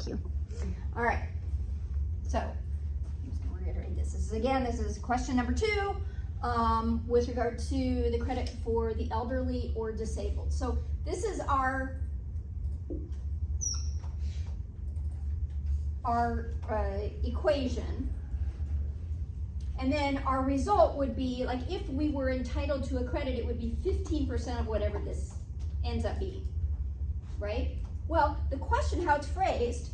thank you. All right, so I'm just gonna reiterate this. This is question number 2 with regard to the credit for the elderly or disabled. So this is our equation. And then our result would be, like, if we were entitled to a credit, it would be 15% of whatever this ends up being, right? Well, the question, how it's phrased,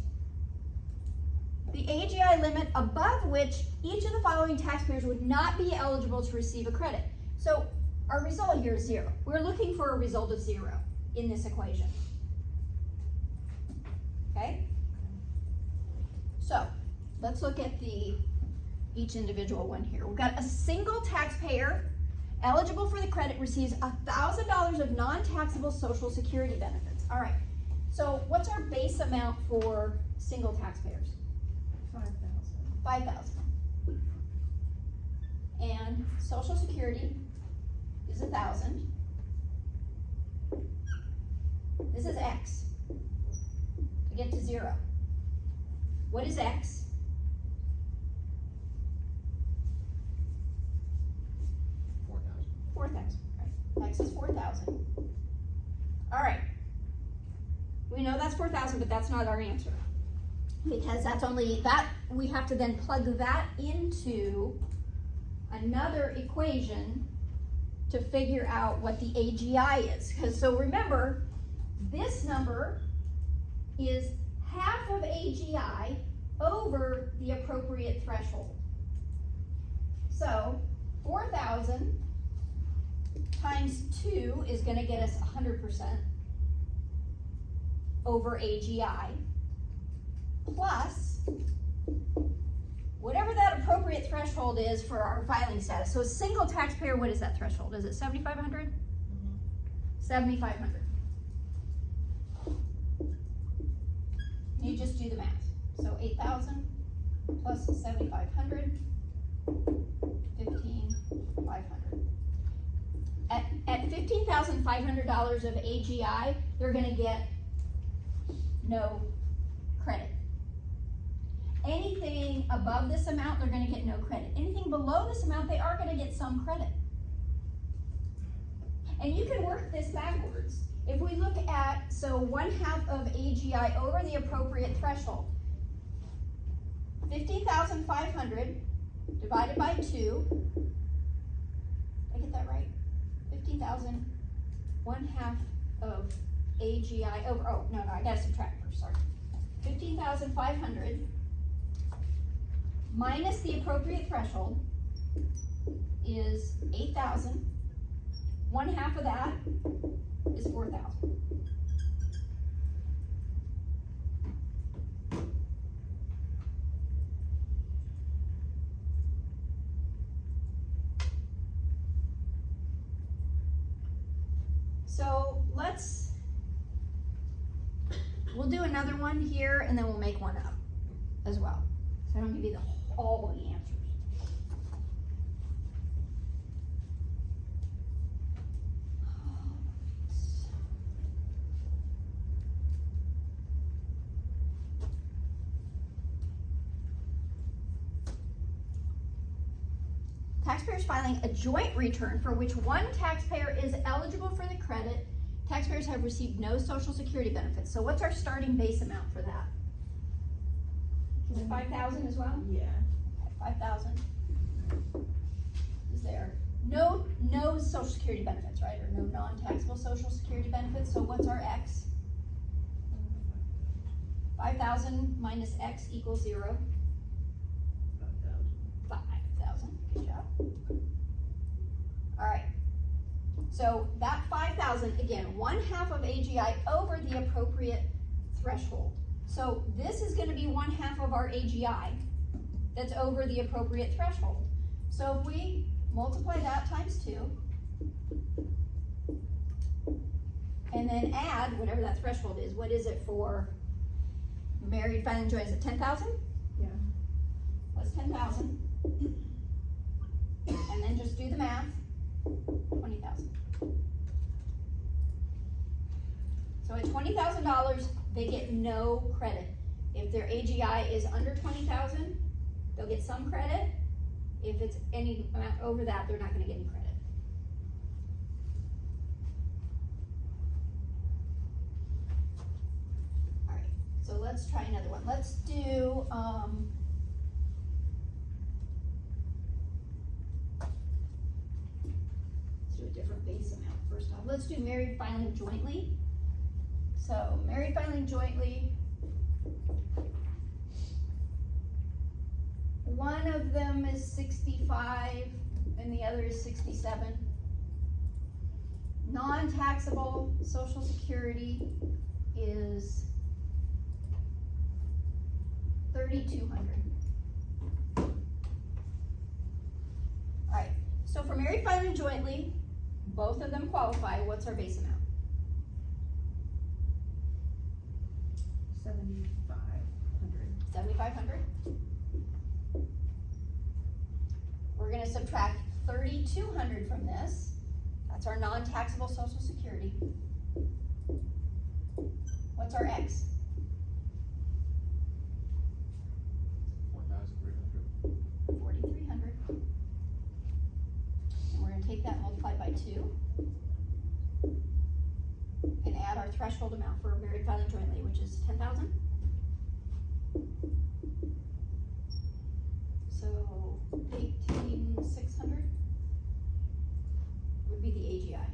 the AGI limit above which each of the following taxpayers would not be eligible to receive a credit. So our result here is 0. We're looking for a result of 0 in this equation, okay? So let's look at each individual one here. We've got a single taxpayer eligible for the credit receives $1,000 of non-taxable Social Security benefits. All right, so what's our base amount for single taxpayers? 5,000. And Social Security is 1,000. This is X to get to 0. What is X? 4,000, right? X is 4,000. All right. We know that's 4,000, but that's not our answer. Because that's only, that we have to then plug that into another equation to figure out what the AGI is. Because, so remember, this number is half of AGI over the appropriate threshold. So 4,000 times 2 is going to get us 100% over AGI, plus whatever that appropriate threshold is for our filing status. So a single taxpayer, what is that threshold? Is it 7,500? 7,500. You just do the math. So 8,000 plus 7,500, 15,500. At $15,500 of AGI, they're going to get no credit. Anything above this amount, they're going to get no credit. Anything below this amount, they are going to get some credit. And you can work this backwards. If we look at, so 1/2 of AGI over the appropriate threshold, 15,500 divided by 2, did I get that right? 15,000, 1/2 of AGI over, oh, no, I gotta subtract first, sorry. 15,500 minus the appropriate threshold is 8,000. 1/2 of that is 4,000. So we'll do another one here and then we'll make one up as well. So I don't give you all the answers. Taxpayers filing a joint return for which one taxpayer is eligible for the credit. Taxpayers have received no Social Security benefits. So what's our starting base amount for that? Is it 5,000 as well? Yeah. 5,000 is there. No Social Security benefits, right? Or no non-taxable Social Security benefits. So what's our X? 5,000 minus X equals 0. 5,000. Good job. All right. So that 5,000, again, 1/2 of AGI over the appropriate threshold. So this is going to be 1/2 of our AGI that's over the appropriate threshold. So if we multiply that times 2, and then add whatever that threshold is, what is it for married filing joint? Is it 10,000? Yeah. What's 10,000? And then just do the math, 20,000. So at $20,000, they get no credit. If If their AGI is under 20,000, they'll get some credit. If it's any amount over that, they're not gonna get any credit. Alright, so let's try another one. Let's do, let's do a different base amount first off. Let's do married filing jointly. So married filing jointly, one of them is 65 and the other is 67. Non-taxable Social Security is 3,200. Alright, so for married filing jointly, both of them qualify. What's our base amount? 7,500. 7,500. We're gonna subtract 3,200 from this. That's our non-taxable Social Security. What's our X? 4,300. 4,300. And we're gonna take that and multiply by 2. And add our threshold amount for married filing jointly, which is 10,000. So 18,600 would be the AGI.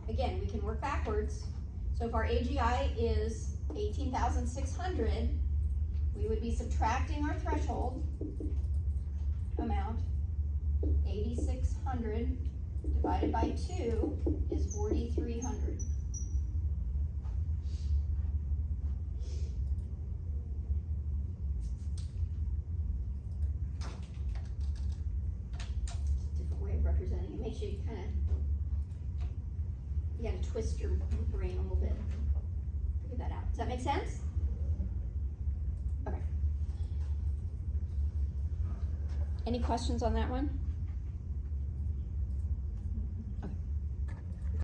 Again, we can work backwards. So if our AGI is 18,600, we would be subtracting our threshold amount. 8,600 divided by 2 is 4,300. Different way of representing it. Make sure you gotta twist your brain a little bit. Figure that out. Does that make sense? Okay. Any questions on that one?